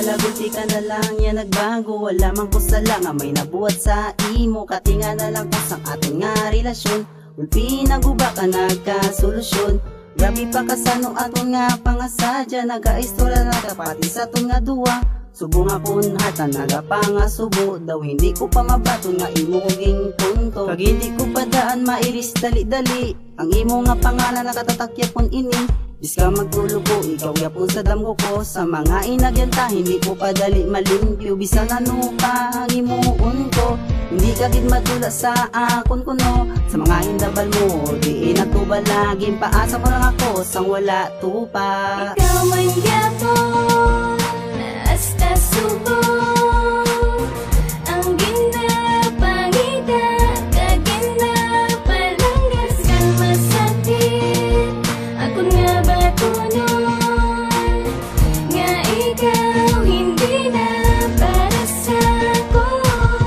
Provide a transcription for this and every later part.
palagod di ka na lang yan nagbago. Wala man ko sala nga may nabuhat sa imo. Katinga na lang ko sang aton nga relasyon. Ulpi naguba ka nagkasolusyon. Grabe pa kasano aton nga pangasadya. Nagaistorya na kapati sa aton nga duwa. Subo nga kun hata nagapanga subo. Daw hindi ko pa mabaton nga imo kong punto. Kag hindi ko pa daan mairis dali-dali. Ang imo nga pangalan nakatatakya pon ini. Bis ka magtulo ko, ikaw yapon sa damgo ko. Sa mga inagyanta, hindi ko padali malimpyo. Bisan ano pa ang imuon ko. Hindi ka gid matula sa akon kuno. Sa mga indabal mo, di natuba laging paasa ko lang ako sang wala tupa. Ikaw man yapon, hasta subo. Ang ginapangita, kaginapalanggas kan masakit. Ako nga ba tunon, nga ikaw hindi na para sa'ko.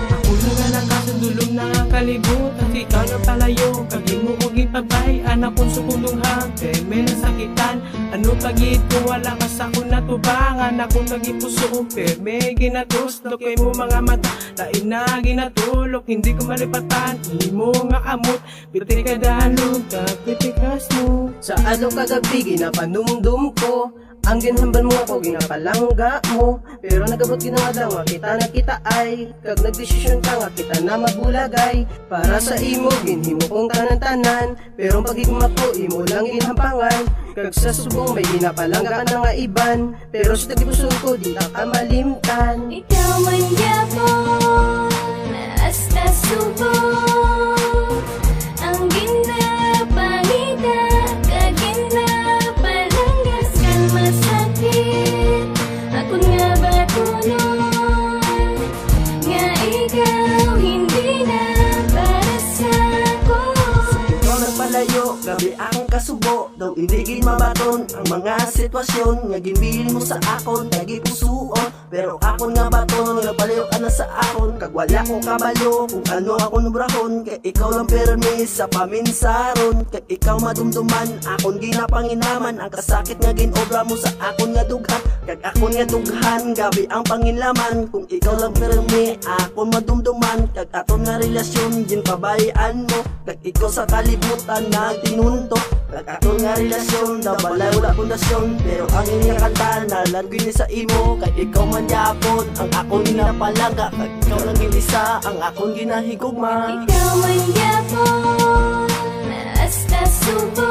Ako na nga lang kasundulong nakakalimutan. Ikaw na palayo, kagi mo kong ipabay. Anak kong sukulunghang, kaya may nasakitan. Ano pagit ko wala ka sa akong natubangan. Ako nagipuso, pero may ginatustok. Kay mo mga mata, lain na ginatulok. Hindi ko malipatan, imo nga amot. Piti ka dalog, kapitikas mo. Sa ano kagabi, ginapanumdum ko. Ang ginhambal mo ako, ginapalangga mo. Pero nagabot ginada nga kita na kita ay. Kag nagdesisyon ka nga kita na magulagay. Para sa imo, ginhimo kong tanan-tanan. Pero ang pagigma ko, imo lang ginhampangan. Kag sa subong may ginapalangga ka na nga iban. Pero sa tagipuson ko, di na ka malimtan. Ikaw man yapon, hasta subo. Ang ginapangita, kaginapalanggas kan masakit. Ako nga ba tunon, nga ikaw hindi na para sa'ko. Ikaw nagpalayo, gabi akong kasubo. Daw hindi gin mabaton ang mga sitwasyon. Nga ginbilin mo sa akon, nagipusuon. Pero akon nga baton, nagpalayo ka na sa akon. Kag wala ko kabalo, kung ano ako nubrahon. Kay ikaw lang permis sa paminsaron. Kay ikaw madumduman, akon ginapanginaman. Ang kasakit nga ginobra mo sa akon nga dughan. Kag akon nga dughan, gabi ang panginlaman. Kung ikaw lang permi, akon madumduman. Kag aton nga relasyon, ginpabayaan mo. Kag ikaw sa kalibutan, nagtinunto. Kag aton nga relasyon, dabalay wala pundasyon. Pero ang inyong kanta, nalargoy ni sa imo. Kag ikaw man yapon, ang akon ginapalaga. Kag ikaw lang ginisa, ang akon ginahigugma. Ikaw man yapon, hasta subo.